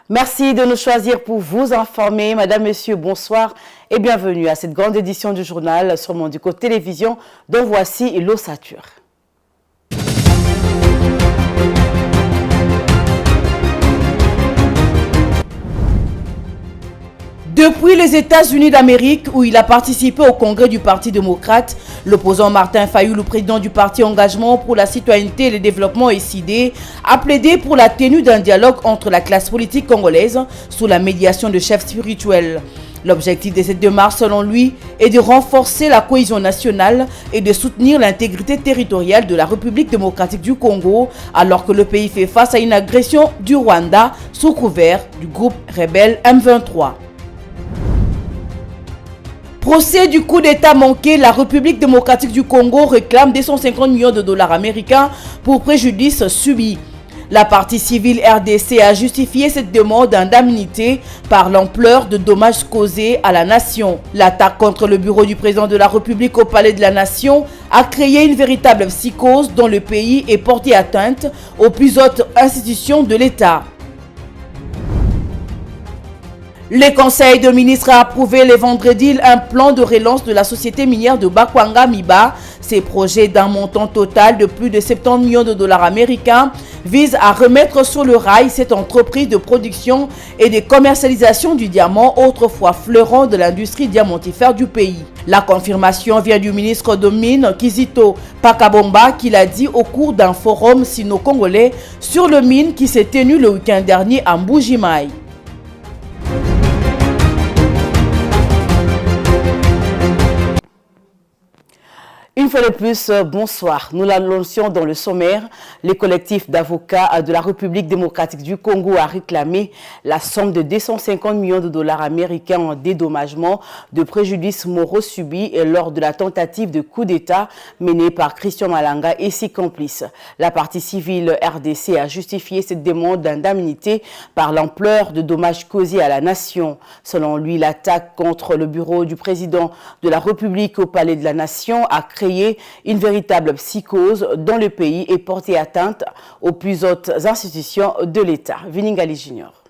Merci de nous choisir pour vous informer. Madame, Monsieur, bonsoir et bienvenue à cette grande édition du journal sur Mondico Télévision dont voici l'ossature. Depuis les États-Unis d'Amérique, où il a participé au congrès du Parti démocrate, l'opposant Martin Fayulu, le président du Parti Engagement pour la citoyenneté et le développement SID, a plaidé pour la tenue d'un dialogue entre la classe politique congolaise sous la médiation de chefs spirituels. L'objectif de cette démarche, selon lui, est de renforcer la cohésion nationale et de soutenir l'intégrité territoriale de la République démocratique du Congo, alors que le pays fait face à une agression du Rwanda sous couvert du groupe rebelle M23. Procès du coup d'État manqué, la République démocratique du Congo réclame 250 millions de dollars américains pour préjudice subi. La partie civile RDC a justifié cette demande d'indemnité par l'ampleur de dommages causés à la nation. L'attaque contre le bureau du président de la République au palais de la nation a créé une véritable psychose dont le pays est porté atteinte aux plus hautes institutions de l'État. Le Conseil de ministres a approuvé le vendredi un plan de relance de la société minière de Bakwanga Miba. Ces projets d'un montant total de plus de 70 millions de dollars américains visent à remettre sur le rail cette entreprise de production et de commercialisation du diamant, autrefois fleuron de l'industrie diamantifère du pays. La confirmation vient du ministre de Mines, Kizito Pakabomba, qui l'a dit au cours d'un forum sino-congolais sur le mine qui s'est tenu le week-end dernier à Mbujimaï. Une fois de plus, bonsoir. Nous l'annoncions dans le sommaire. Les collectifs d'avocats de la République démocratique du Congo a réclamé la somme de 250 millions de dollars américains en dédommagement de préjudices moraux subis lors de la tentative de coup d'État menée par Christian Malanga et ses complices. La partie civile RDC a justifié cette demande d'indemnité par l'ampleur de dommages causés à la nation. Selon lui, l'attaque contre le bureau du président de la République au palais de la nation a créé une véritable psychose dont le pays est porté atteinte aux plus hautes institutions de l'État. Viningali Junior.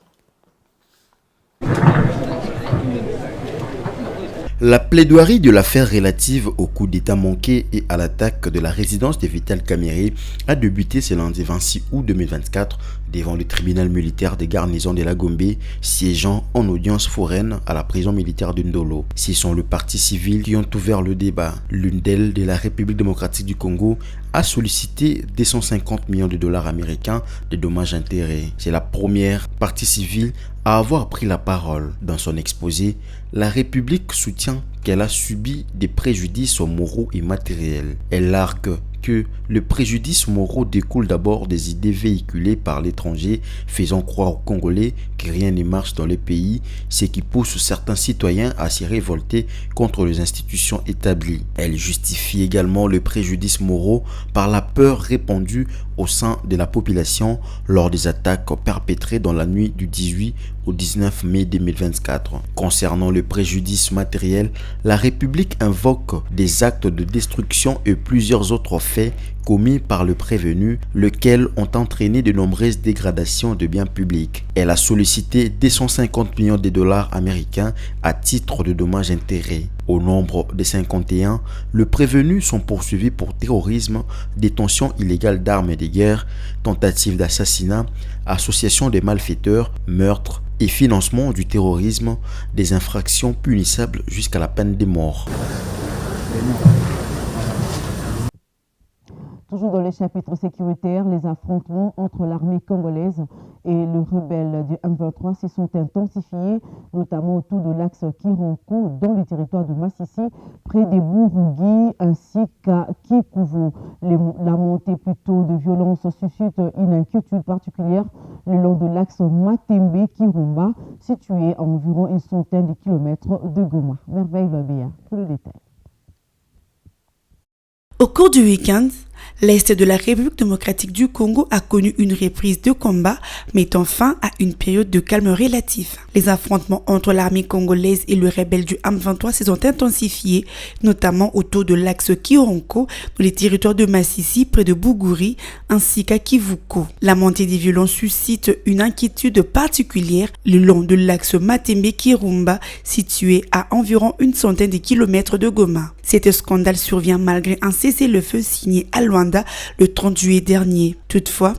La plaidoirie de l'affaire relative au coup d'État manqué et à l'attaque de la résidence de Vital Kamerhe a débuté ce lundi 26 août 2024 devant le tribunal militaire des garnisons de la Gombe, siégeant en audience foraine à la prison militaire de Ndolo. Ce sont le parti civil qui ont ouvert le débat. L'une d'elles, de la République démocratique du Congo, a sollicité 250 millions de dollars américains de dommages-intérêts. C'est la première partie civile à avoir pris la parole. Dans son exposé, la République soutient qu'elle a subi des préjudices moraux et matériels. Elle argue que le préjudice moraux découle d'abord des idées véhiculées par l'étranger faisant croire aux Congolais que rien ne marche dans le pays, ce qui pousse certains citoyens à se révolter contre les institutions établies. Elle justifie également le préjudice moraux par la peur répandue au sein de la population lors des attaques perpétrées dans la nuit du 18 au 19 mai 2024. Concernant le préjudice matériel, la République invoque des actes de destruction et plusieurs autres faits commis par le prévenu, lesquels ont entraîné de nombreuses dégradations de biens publics. Elle a sollicité 250 millions de dollars américains à titre de dommages-intérêts. Au nombre de 51, le prévenu sont poursuivis pour terrorisme, détention illégale d'armes de guerre, tentative d'assassinat, association de malfaiteurs, meurtre et financement du terrorisme, des infractions punissables jusqu'à la peine de mort. Toujours dans le chapitre sécuritaire, les affrontements entre l'armée congolaise et le rebelle du M23 se sont intensifiés, notamment autour de l'axe Kironko, dans le territoire de Massissi, près des Bourugui ainsi qu'à Kikuvu. La montée plutôt de violence suscite une inquiétude particulière le long de l'axe Matembe-Kirumba, situé à environ une centaine de kilomètres de Goma. Merveille Lobéa, pour le détail. Au cours du week-end, L'Est de la République démocratique du Congo a connu une reprise de combat, mettant fin à une période de calme relatif. Les affrontements entre l'armée congolaise et le rebelle du M23 se sont intensifiés, notamment autour de l'axe Kironko, dans les territoires de Masisi, près de Bougouri, ainsi qu'à Kivuko. La montée des violences suscite une inquiétude particulière le long de l'axe Matembe-Kirumba, situé à environ une centaine de kilomètres de Goma. Cet scandale survient malgré un cessez-le-feu signé à Luanda le 30 juillet dernier. Toutefois,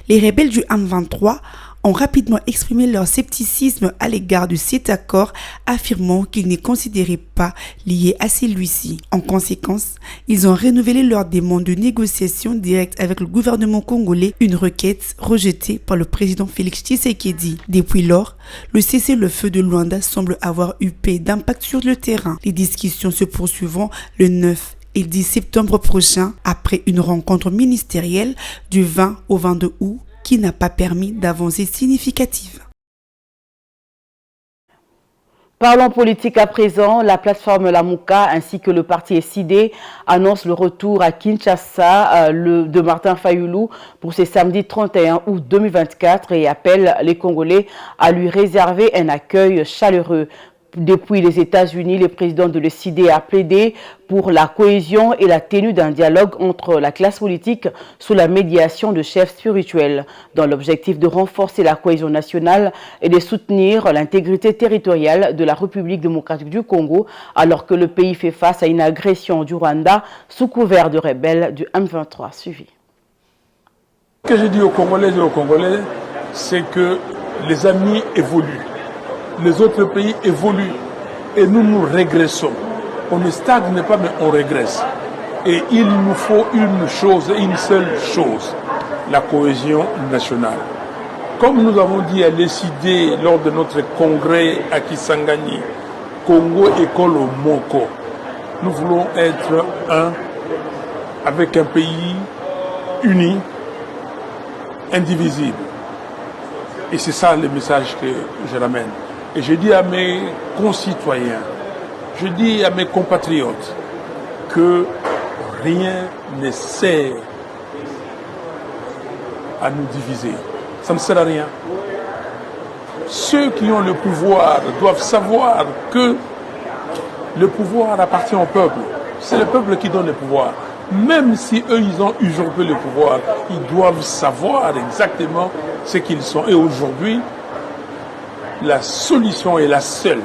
les rebelles du M23 ont rapidement exprimé leur scepticisme à l'égard de cet accord, affirmant qu'ils ne considéraient pas lié à celui-ci. En conséquence, ils ont renouvelé leur demande de négociation directe avec le gouvernement congolais, une requête rejetée par le président Félix Tshisekedi. Depuis lors, le cessez-le-feu de Luanda semble avoir eu peu d'impact sur le terrain. Les discussions se poursuivront le 9 et 10 septembre prochain, après une rencontre ministérielle du 20 au 22 août qui n'a pas permis d'avancées significatives. Parlons politique à présent. La plateforme Lamuka ainsi que le parti SID annoncent le retour à Kinshasa de Martin Fayulu pour ce samedi 31 août 2024 et appellent les Congolais à lui réserver un accueil chaleureux. Depuis les États-Unis, le président de l'ECD a plaidé pour la cohésion et la tenue d'un dialogue entre la classe politique sous la médiation de chefs spirituels, dans l'objectif de renforcer la cohésion nationale et de soutenir l'intégrité territoriale de la République démocratique du Congo, alors que le pays fait face à une agression du Rwanda sous couvert de rebelles du M23. Suivi. Ce que je dis aux Congolais et aux Congolais, c'est que les amis évoluent. Les autres pays évoluent et nous régressons. On ne stagne pas, mais on régresse. Et il nous faut une chose, une seule chose, la cohésion nationale. Comme nous avons dit à l'ECD lors de notre congrès à Kisangani, Congo Ekolo Moko, nous voulons être un avec un pays uni, indivisible. Et c'est ça le message que je ramène. Et je dis à mes concitoyens, je dis à mes compatriotes que rien ne sert à nous diviser. Ça ne sert à rien. Ceux qui ont le pouvoir doivent savoir que le pouvoir appartient au peuple. C'est le peuple qui donne le pouvoir. Même si eux, ils ont usurpé le pouvoir, ils doivent savoir exactement ce qu'ils sont. Et aujourd'hui, la solution est la seule,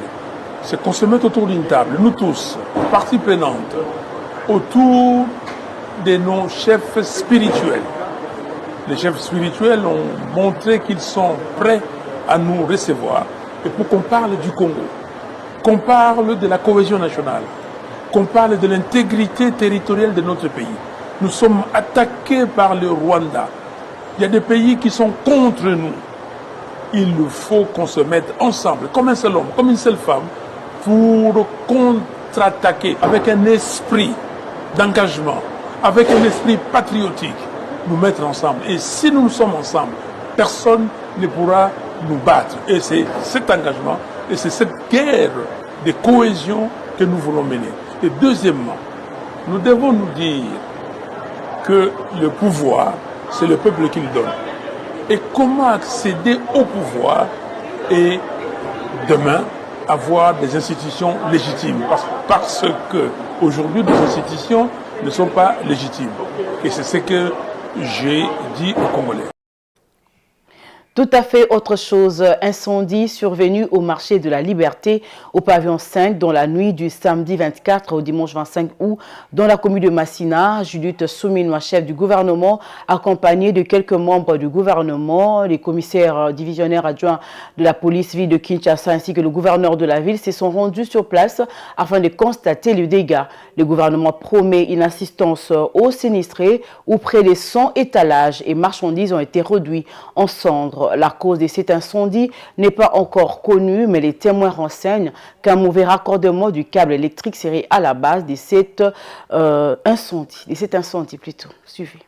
c'est qu'on se mette autour d'une table, nous tous, parties prenantes, autour de nos chefs spirituels. Les chefs spirituels ont montré qu'ils sont prêts à nous recevoir, et pour qu'on parle du Congo, qu'on parle de la cohésion nationale, qu'on parle de l'intégrité territoriale de notre pays. Nous sommes attaqués par le Rwanda. Il y a des pays qui sont contre nous. Il faut qu'on se mette ensemble, comme un seul homme, comme une seule femme, pour contre-attaquer avec un esprit d'engagement, avec un esprit patriotique, nous mettre ensemble. Et si nous sommes ensemble, personne ne pourra nous battre. Et c'est cet engagement et c'est cette guerre de cohésion que nous voulons mener. Et deuxièmement, nous devons nous dire que le pouvoir, c'est le peuple qui le donne. Et comment accéder au pouvoir et demain avoir des institutions légitimes. Parce que aujourd'hui, nos institutions ne sont pas légitimes. Et c'est ce que j'ai dit aux Congolais. Tout à fait autre chose, incendie survenu au marché de la Liberté au pavillon 5 dans la nuit du samedi 24 au dimanche 25 août dans la commune de Massina. Judith Souminois, chef du gouvernement, accompagné de quelques membres du gouvernement, les commissaires divisionnaires adjoints de la police ville de Kinshasa ainsi que le gouverneur de la ville se sont rendus sur place afin de constater le dégât. Le gouvernement promet une assistance aux sinistrés où près de 100 étalages et marchandises ont été réduits en cendres. La cause de cet incendie n'est pas encore connue, mais les témoins renseignent qu'un mauvais raccordement du câble électrique serait à la base de cet incendie. Suivi.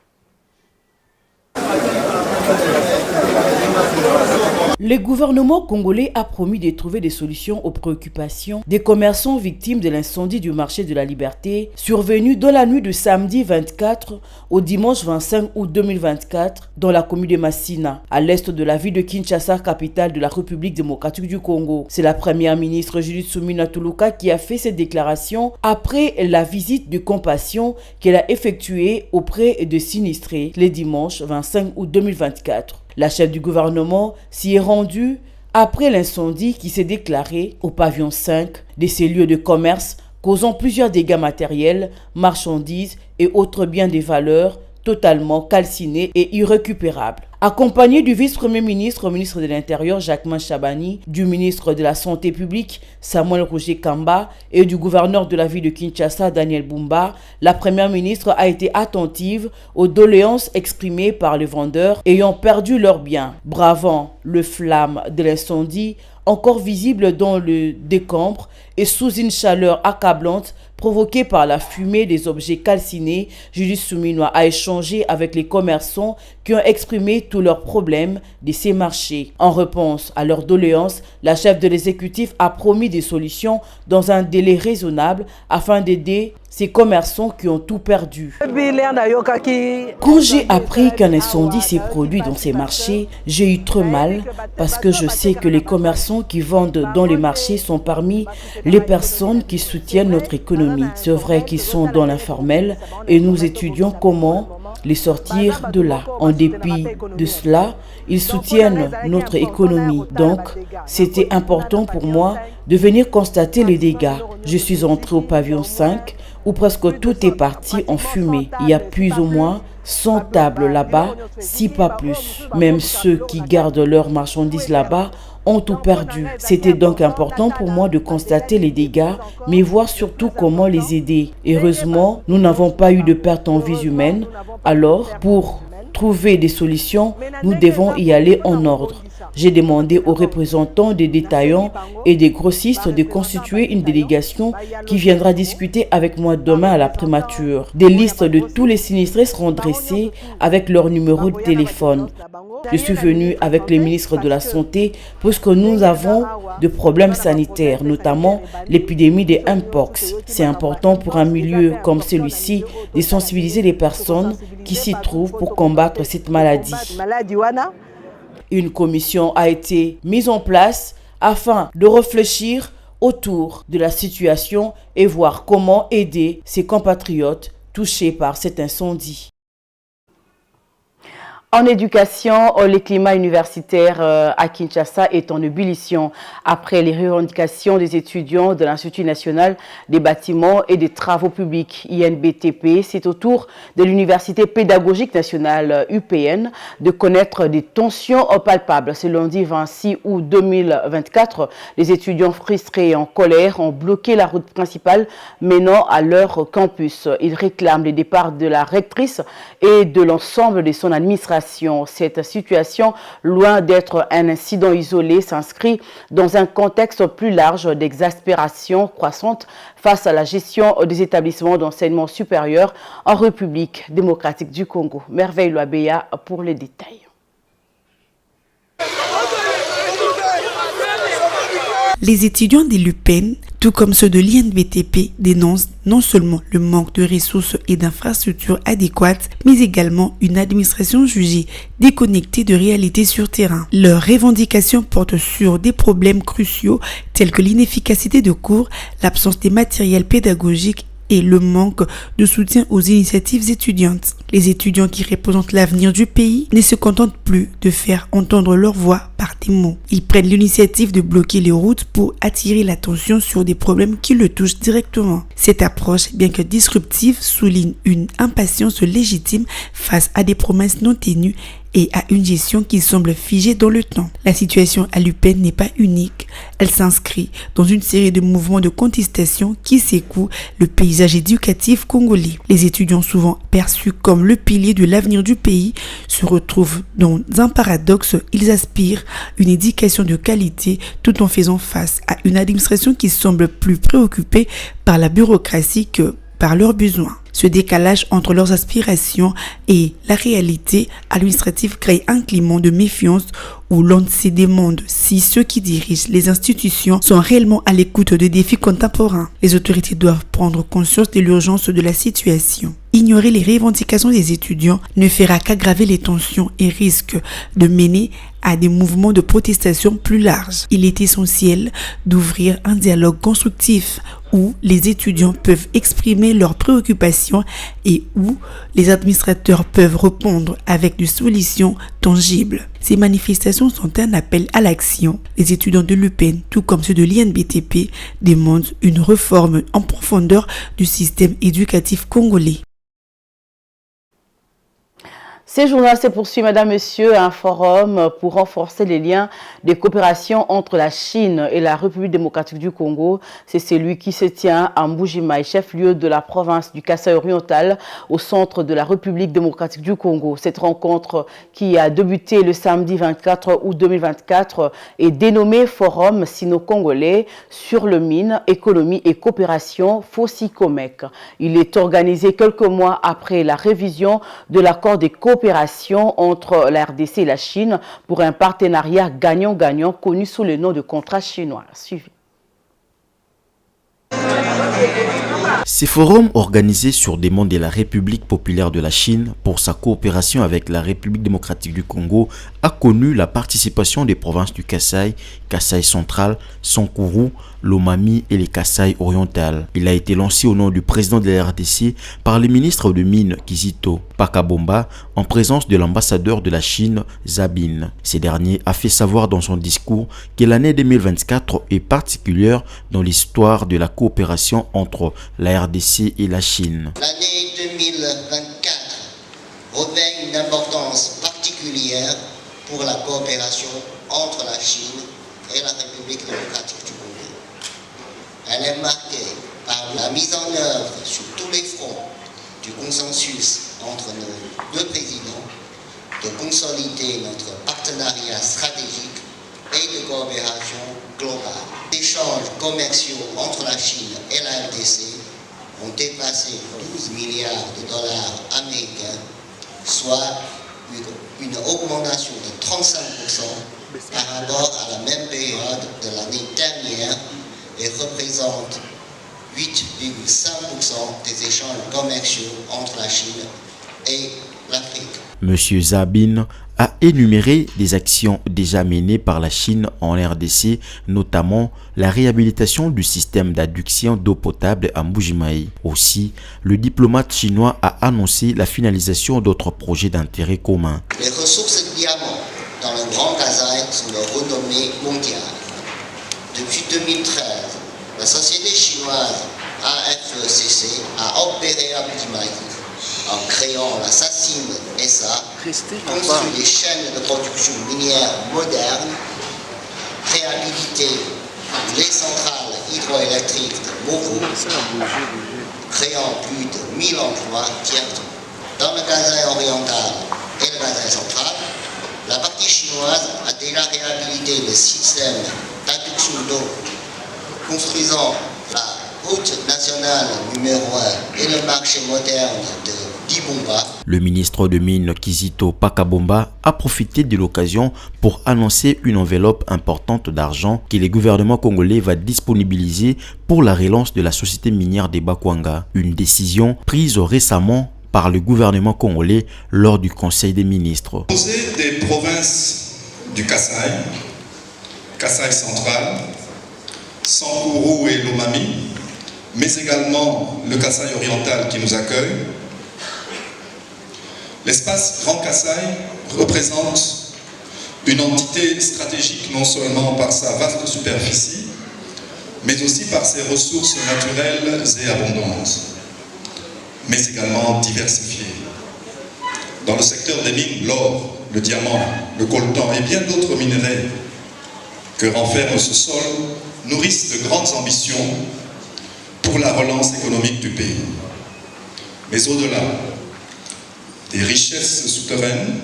Le gouvernement congolais a promis de trouver des solutions aux préoccupations des commerçants victimes de l'incendie du marché de la Liberté survenu dans la nuit de samedi 24 au dimanche 25 août 2024 dans la commune de Massina, à l'est de la ville de Kinshasa, capitale de la République démocratique du Congo. C'est la première ministre Judith Suminwa Tuluka qui a fait cette déclaration après la visite de compassion qu'elle a effectuée auprès de sinistrés le dimanche 25 août 2024. La chef du gouvernement s'y est rendue après l'incendie qui s'est déclaré au pavillon 5 de ces lieux de commerce, causant plusieurs dégâts matériels, marchandises et autres biens de valeur totalement calcinés et irrécupérables. Accompagné du vice-premier ministre, au ministre de l'Intérieur Jacquemain Chabani, du ministre de la Santé publique Samuel Roger Kamba et du gouverneur de la ville de Kinshasa Daniel Bumba, la première ministre a été attentive aux doléances exprimées par les vendeurs ayant perdu leurs biens, bravant le flamme de l'incendie encore visible dans le décombre et sous une chaleur accablante provoquée par la fumée des objets calcinés. Judith Suminwa a échangé avec les commerçants qui ont exprimé tous leurs problèmes de ces marchés. En réponse à leurs doléances, la chef de l'exécutif a promis des solutions dans un délai raisonnable afin d'aider ces commerçants qui ont tout perdu. Quand j'ai appris qu'un incendie s'est produit dans ces marchés, j'ai eu très mal parce que je sais que les commerçants qui vendent dans les marchés sont parmi les personnes qui soutiennent notre économie. C'est vrai qu'ils sont dans l'informel et nous étudions comment les sortir de là. En dépit de cela, ils soutiennent notre économie. Donc, c'était important pour moi de venir constater les dégâts. Je suis entré au pavillon 5 où presque tout est parti en fumée. Il y a plus ou moins 100 tables là-bas, si pas plus. Même ceux qui gardent leurs marchandises là-bas ont tout perdu. C'était donc important pour moi de constater les dégâts, mais voir surtout comment les aider. Heureusement, nous n'avons pas eu de perte en vies humaines. Alors, pour trouver des solutions, nous devons y aller en ordre. J'ai demandé aux représentants des détaillants et des grossistes de constituer une délégation qui viendra discuter avec moi demain à la primature. Des listes de tous les sinistrés seront dressées avec leur numéro de téléphone. Je suis venu avec les ministres de la Santé puisque nous avons de problèmes sanitaires, notamment l'épidémie des Mpox. C'est important pour un milieu comme celui-ci de sensibiliser les personnes qui s'y trouvent pour combattre cette maladie. Une commission a été mise en place afin de réfléchir autour de la situation et voir comment aider ses compatriotes touchés par cet incendie. En éducation, le climat universitaire à Kinshasa est en ébullition après les revendications des étudiants de l'Institut national des bâtiments et des travaux publics, INBTP. C'est au tour de l'Université pédagogique nationale UPN de connaître des tensions palpables. Ce lundi 26 août 2024, les étudiants frustrés et en colère ont bloqué la route principale menant à leur campus. Ils réclament le départ de la rectrice et de l'ensemble de son administration. Cette situation, loin d'être un incident isolé, s'inscrit dans un contexte plus large d'exaspération croissante face à la gestion des établissements d'enseignement supérieur en République démocratique du Congo. Merveille Loabeya pour les détails. Les étudiants de l'UPN, tout comme ceux de l'INBTP, dénoncent non seulement le manque de ressources et d'infrastructures adéquates, mais également une administration jugée déconnectée de réalités sur terrain. Leurs revendications portent sur des problèmes cruciaux tels que l'inefficacité de cours, l'absence des matériels pédagogiques et le manque de soutien aux initiatives étudiantes. Les étudiants qui représentent l'avenir du pays ne se contentent plus de faire entendre leur voix par des mots. Ils prennent l'initiative de bloquer les routes pour attirer l'attention sur des problèmes qui le touchent directement. Cette approche, bien que disruptive, souligne une impatience légitime face à des promesses non tenues et à une gestion qui semble figée dans le temps. La situation à l'UPN n'est pas unique. Elle s'inscrit dans une série de mouvements de contestation qui secouent le paysage éducatif congolais. Les étudiants, souvent perçus comme le pilier de l'avenir du pays, se retrouvent dans un paradoxe. Ils aspirent à une éducation de qualité tout en faisant face à une administration qui semble plus préoccupée par la bureaucratie que par leurs besoins. Ce décalage entre leurs aspirations et la réalité administrative crée un climat de méfiance où l'on se demande si ceux qui dirigent les institutions sont réellement à l'écoute des défis contemporains. Les autorités doivent prendre conscience de l'urgence de la situation. Ignorer les revendications des étudiants ne fera qu'aggraver les tensions et risque de mener à des mouvements de protestation plus larges. Il est essentiel d'ouvrir un dialogue constructif où les étudiants peuvent exprimer leurs préoccupations et où les administrateurs peuvent répondre avec des solutions tangibles. Ces manifestations sont un appel à l'action. Les étudiants de l'UPEN, tout comme ceux de l'INBTP, demandent une réforme en profondeur du système éducatif congolais. Ces journal se poursuit, Madame, Monsieur, un forum pour renforcer les liens de coopération entre la Chine et la République démocratique du Congo. C'est celui qui se tient à Mbuji-Mayi, chef-lieu de la province du Kasaï oriental, au centre de la République démocratique du Congo. Cette rencontre, qui a débuté le samedi 24 août 2024, est dénommée Forum sino-congolais sur le mine, économie et coopération, FOSICOMEC. Il est organisé quelques mois après la révision de l'accord de coopération entre la RDC et la Chine pour un partenariat gagnant-gagnant connu sous le nom de contrat chinois. Suivi. Ces forums organisés sur demande de la République populaire de la Chine pour sa coopération avec la République démocratique du Congo a connu la participation des provinces du Kasaï, Kasaï central, Sankuru, Lomami et les Kasaï oriental. Il a été lancé au nom du président de la RDC par le ministre de Mines Kizito Pakabomba en présence de l'ambassadeur de la Chine Zabin. Ce dernier a fait savoir dans son discours que l'année 2024 est particulière dans l'histoire de la coopération entre la RDC et la Chine. L'année 2024 revêt une importance particulière pour la coopération entre la Chine et la République démocratique du Congo. Elle est marquée par la mise en œuvre sur tous les fronts du consensus entre nos deux présidents de consolider notre partenariat stratégique et de coopération globale. Les échanges commerciaux entre la Chine et la RDC ont dépassé 12 milliards de dollars américains, soit une augmentation de 35% par rapport à la même période de l'année dernière et représente 8,5% des échanges commerciaux entre la Chine et l'Afrique. Monsieur Zabin a énuméré des actions déjà menées par la Chine en RDC, notamment la réhabilitation du système d'adduction d'eau potable à Mbuji-Mayi. Aussi, le diplomate chinois a annoncé la finalisation d'autres projets d'intérêt commun. Les ressources de diamants dans le Grand Kasaï sont de renommée mondiale. Depuis 2013, la société chinoise AFECC a opéré à Mbuji-Mayi en créant la SACIM SA, construit des chaînes de production minière modernes, réhabilité les centrales hydroélectriques de Movo, créant plus de 1000 emplois directs. Dans le Kasaï oriental et le Kasaï central, la partie chinoise a déjà réhabilité le système d'adduction d'eau, construisant la route nationale numéro 1 et le marché moderne de Dibomba. Le ministre de Mines Kizito Pakabomba a profité de l'occasion pour annoncer une enveloppe importante d'argent que le gouvernement congolais va disponibiliser pour la relance de la société minière des Bakwanga. Une décision prise récemment par le gouvernement congolais lors du Conseil des ministres. Des provinces du Kasaï, Kasaï central, Sankuru et Lomami, mais également le Kasaï oriental qui nous accueille. L'espace Grand Kasaï représente une entité stratégique non seulement par sa vaste superficie, mais aussi par ses ressources naturelles et abondantes, mais également diversifiées. Dans le secteur des mines, l'or, le diamant, le coltan et bien d'autres minerais que renferme ce sol nourrissent de grandes ambitions pour la relance économique du pays. Mais au-delà des richesses souterraines,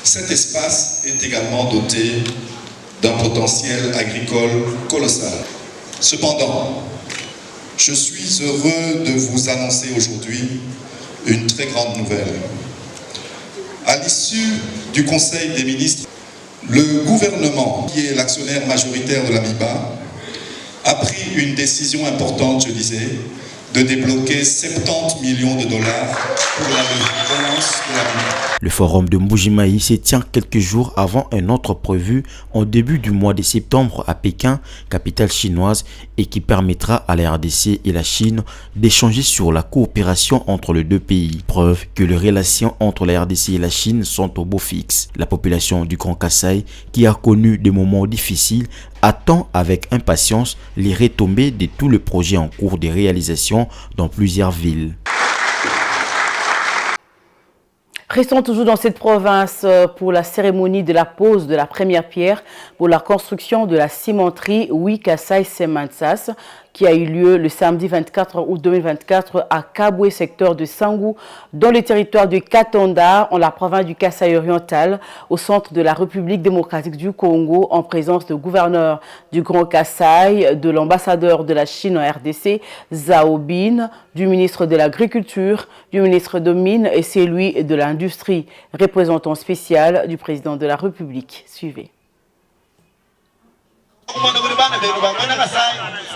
cet espace est également doté d'un potentiel agricole colossal. Cependant, Je suis heureux de vous annoncer aujourd'hui une très grande nouvelle. À l'issue du Conseil des ministres, le gouvernement, qui est l'actionnaire majoritaire de l'AMIBA, a pris une décision importante, je disais, de débloquer 70 millions de dollars pour la relance de l'AMIBA. Le forum de Mbuji-Mayi se tient quelques jours avant un autre prévu en début du mois de septembre à Pékin, capitale chinoise, et qui permettra à la RDC et la Chine d'échanger sur la coopération entre les deux pays. Preuve que les relations entre la RDC et la Chine sont au beau fixe. La population du Grand Kasaï, qui a connu des moments difficiles, attend avec impatience les retombées de tous les projets en cours de réalisation dans plusieurs villes. Restons toujours dans cette province pour la cérémonie de la pose de la première pierre pour la construction de la cimenterie Kasai Semantsas qui a eu lieu le samedi 24 août 2024 à Kabwe, secteur de Sangou, dans le territoire de Katanda, en la province du Kasaï oriental, au centre de la République démocratique du Congo, en présence du gouverneur du Grand Kasaï, de l'ambassadeur de la Chine en RDC, Zhao Bin, du ministre de l'Agriculture, du ministre de Mines et celui de l'Industrie, représentant spécial du président de la République. Suivez.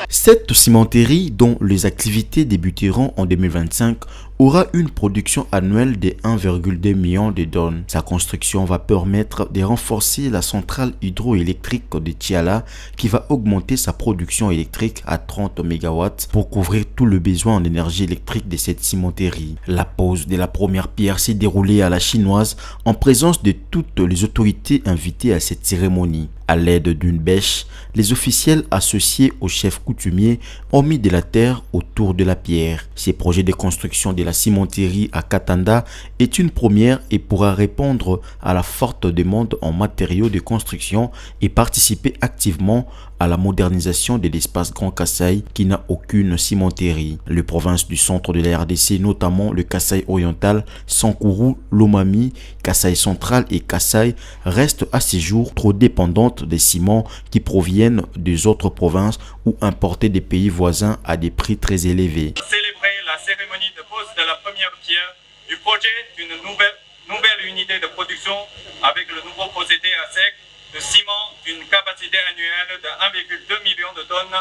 Cette cimenterie, dont les activités débuteront en 2025, aura une production annuelle de 1,2 million de tonnes. Sa construction va permettre de renforcer la centrale hydroélectrique de Tiala qui va augmenter sa production électrique à 30 MW pour couvrir tout le besoin en énergie électrique de cette cimenterie. La pose de la première pierre s'est déroulée à la chinoise en présence de toutes les autorités invitées à cette cérémonie. À l'aide d'une bêche, les officiels associés au chef coutumier ont mis de la terre autour de la pierre. Ces projets de construction de la cimenterie à Katanda est une première et pourra répondre à la forte demande en matériaux de construction et participer activement à la modernisation de l'espace Grand Kasaï qui n'a aucune cimenterie. Les provinces du centre de la RDC, notamment le Kasaï oriental, Sankuru, Lomami, Kasaï central et Kasaï, restent à ce jour trop dépendantes des ciments qui proviennent des autres provinces ou importés des pays voisins à des prix très élevés. Célébrer la cérémonie de pose de la première pierre du projet d'une nouvelle unité de production avec le nouveau procédé à sec de ciment d'une capacité annuelle de 1,2 million de tonnes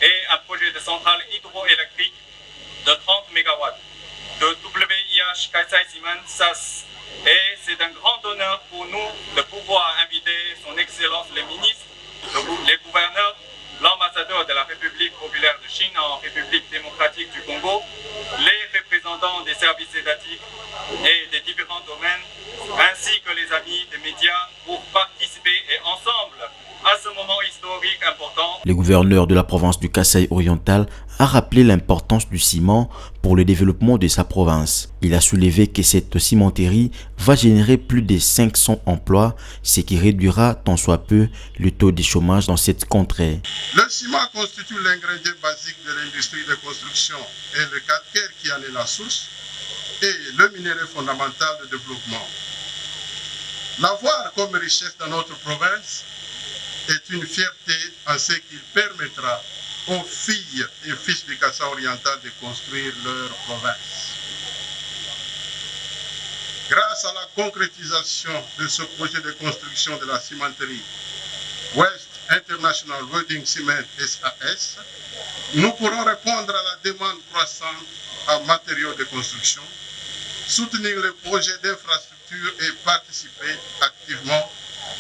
et un projet de centrale hydroélectrique de 30 MW de WIH Kasai Semantsas. Et c'est un grand honneur pour nous de pouvoir inviter son Excellence le ministre, les gouverneurs, l'ambassadeur de la République populaire de Chine en République démocratique du Congo, les représentants des services étatiques et des différents domaines, ainsi que les amis des médias pour participer et ensemble à ce moment historique important. Le gouverneur de la province du Kasaï oriental a rappelé l'importance du ciment pour le développement de sa province. Il a soulevé que cette cimenterie va générer plus de 500 emplois, ce qui réduira tant soit peu le taux de chômage dans cette contrée. Le ciment constitue l'ingrédient basique de l'industrie de construction et le calcaire qui en est la source et le minerai fondamental de développement. L'avoir comme richesse dans notre province est une fierté en ce qu'il permettra aux filles et fils du Kasaï oriental de construire leur province. Grâce à la concrétisation de ce projet de construction de la cimenterie West International Welding Cement SAS, nous pourrons répondre à la demande croissante en matériaux de construction, soutenir les projets d'infrastructure et participer activement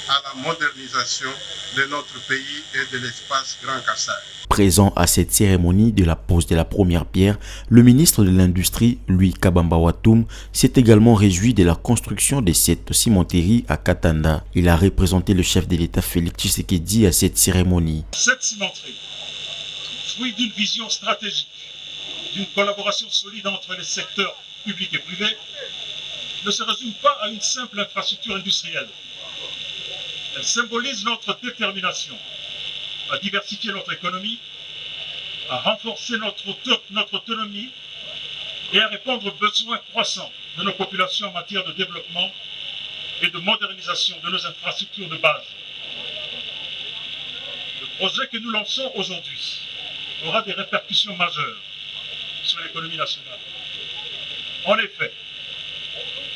à la modernisation de notre pays et de l'espace Grand Kasaï. Présent à cette cérémonie de la pose de la première pierre, le ministre de l'Industrie, Louis Kabamba Watoum, s'est également réjoui de la construction de cette cimenterie à Katanda. Il a représenté le chef de l'État Félix Tshisekedi à cette cérémonie. Cette cimenterie, fruit d'une vision stratégique, d'une collaboration solide entre les secteurs publics et privés, ne se résume pas à une simple infrastructure industrielle. Elle symbolise notre détermination à diversifier notre économie, à renforcer notre autonomie et à répondre aux besoins croissants de nos populations en matière de développement et de modernisation de nos infrastructures de base. Le projet que nous lançons aujourd'hui aura des répercussions majeures sur l'économie nationale. En effet,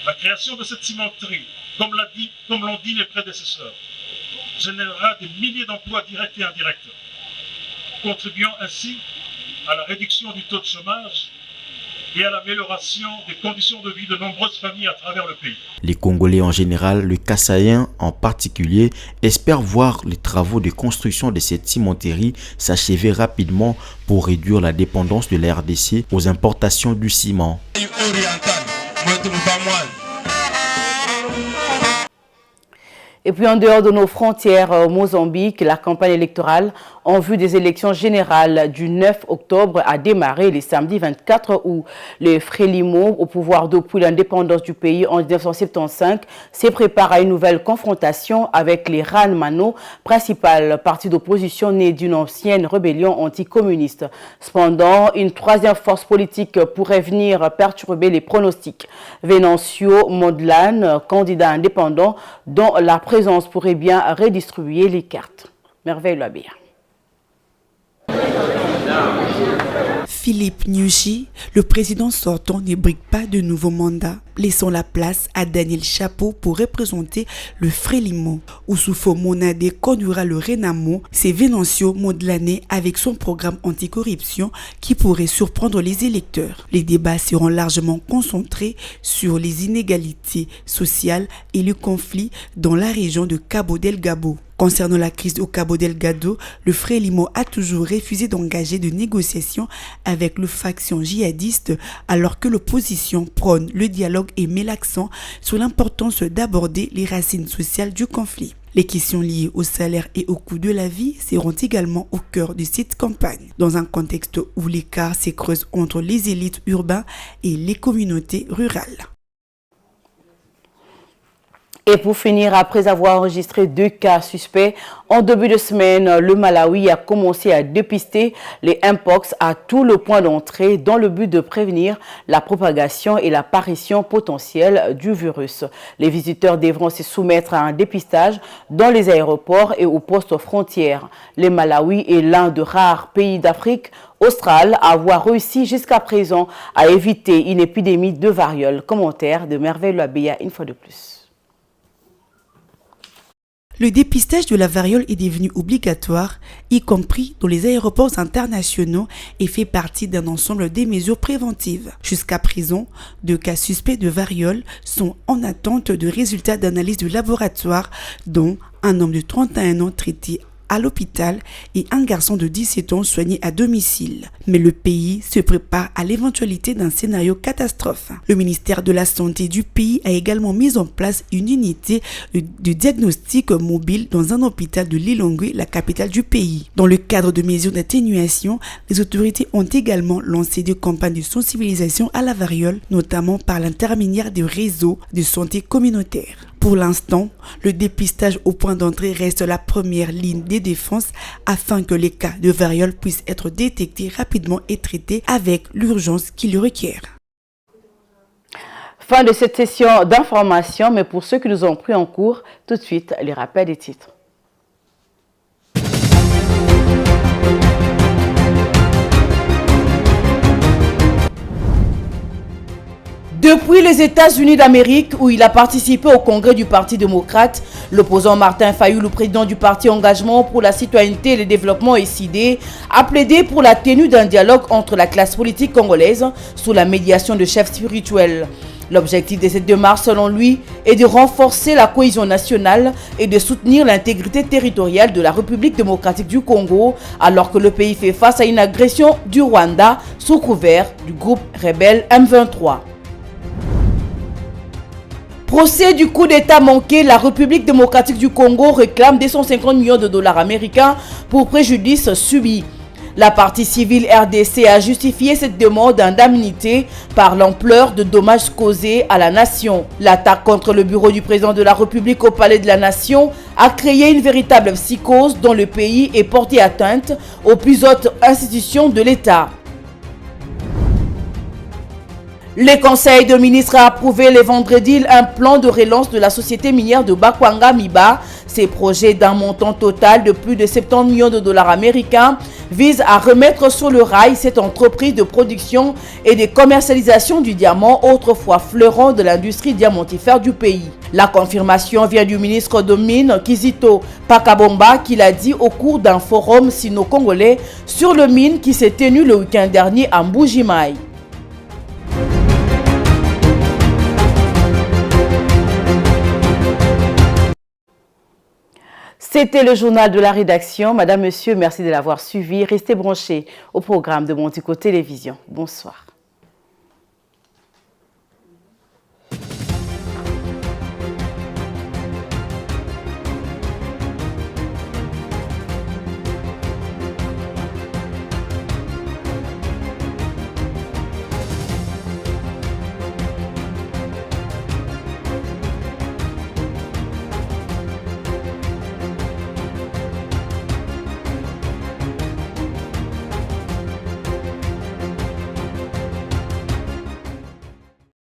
la création de cette cimenterie, comme l'ont dit mes prédécesseurs, générera des milliers d'emplois directs et indirects, contribuant ainsi à la réduction du taux de chômage et à l'amélioration des conditions de vie de nombreuses familles à travers le pays. Les Congolais en général, le Kassaïen en particulier, espèrent voir les travaux de construction de cette cimenterie s'achever rapidement pour réduire la dépendance de la RDC aux importations du ciment. Et puis en dehors de nos frontières au Mozambique, la campagne électorale en vue des élections générales du 9 octobre a démarré le samedi 24 août. Le Frélimo, au pouvoir depuis l'indépendance du pays en 1975, se prépare à une nouvelle confrontation avec les Ranmano, principal parti d'opposition né d'une ancienne rébellion anticommuniste. Cependant, une troisième force politique pourrait venir perturber les pronostics. Venancio Mondlane, candidat indépendant, dont la présence pourrait bien redistribuer les cartes. Merveille Labia. Philippe Nyusi, le président sortant, ne brigue pas de nouveaux mandats, laissant la place à Daniel Chapo pour représenter le Frélimo. Oussoufo Monade conduira le Renamo, c'est Venancio Mondlane avec son programme anticorruption qui pourrait surprendre les électeurs. Les débats seront largement concentrés sur les inégalités sociales et le conflit dans la région de Cabo Delgado. Concernant la crise au Cabo Delgado, le Frélimo a toujours refusé d'engager de négociations avec le faction djihadiste alors que l'opposition prône le dialogue et met l'accent sur l'importance d'aborder les racines sociales du conflit. Les questions liées au salaire et au coût de la vie seront également au cœur de cette campagne, dans un contexte où l'écart se creuse entre les élites urbaines et les communautés rurales. Et pour finir, après avoir enregistré 2 cas suspects, en début de semaine, le Malawi a commencé à dépister les mpox à tout le point d'entrée dans le but de prévenir la propagation et l'apparition potentielle du virus. Les visiteurs devront se soumettre à un dépistage dans les aéroports et aux postes frontières. Le Malawi est l'un des rares pays d'Afrique australe à avoir réussi jusqu'à présent à éviter une épidémie de variole. Commentaire de Merveille Labia, une fois de plus. Le dépistage de la variole est devenu obligatoire, y compris dans les aéroports internationaux, et fait partie d'un ensemble des mesures préventives. Jusqu'à présent, 2 cas suspects de variole sont en attente de résultats d'analyse de laboratoire, dont un homme de 31 ans traité à l'hôpital et un garçon de 17 ans soigné à domicile. Mais le pays se prépare à l'éventualité d'un scénario catastrophe. Le ministère de la Santé du pays a également mis en place une unité de diagnostic mobile dans un hôpital de Lilongwe, la capitale du pays. Dans le cadre de mesures d'atténuation, les autorités ont également lancé des campagnes de sensibilisation à la variole, notamment par l'intermédiaire des réseaux de santé communautaires. Pour l'instant, le dépistage au point d'entrée reste la première ligne de défense afin que les cas de variole puissent être détectés rapidement et traités avec l'urgence qui le requiert. Fin de cette session d'information, mais pour ceux qui nous ont pris en cours, tout de suite, les rappels des titres. Depuis les États-Unis d'Amérique, où il a participé au congrès du Parti démocrate, l'opposant Martin Fayulu, le président du Parti Engagement pour la citoyenneté et le développement SID, a plaidé pour la tenue d'un dialogue entre la classe politique congolaise sous la médiation de chefs spirituels. L'objectif de cette démarche, selon lui, est de renforcer la cohésion nationale et de soutenir l'intégrité territoriale de la République démocratique du Congo, alors que le pays fait face à une agression du Rwanda sous couvert du groupe rebelle M23. Procès du coup d'État manqué, la République démocratique du Congo réclame 250 millions de dollars américains pour préjudice subi. La partie civile RDC a justifié cette demande d'indemnité par l'ampleur de dommages causés à la nation. L'attaque contre le bureau du président de la République au palais de la nation a créé une véritable psychose dans le pays et porté atteinte aux plus hautes institutions de l'État. Le Conseil de ministres a approuvé le vendredi un plan de relance de la société minière de Bakwanga Miba. Ces projets d'un montant total de plus de 70 millions de dollars américains visent à remettre sur le rail cette entreprise de production et de commercialisation du diamant, autrefois fleuron de l'industrie diamantifère du pays. La confirmation vient du ministre de Mines, Kizito Pakabomba, qui l'a dit au cours d'un forum sino-congolais sur le mine qui s'est tenu le week-end dernier à Mbuji-Mayi. C'était le journal de la rédaction. Madame, Monsieur, merci de l'avoir suivi. Restez branchés au programme de Montiko Télévision. Bonsoir.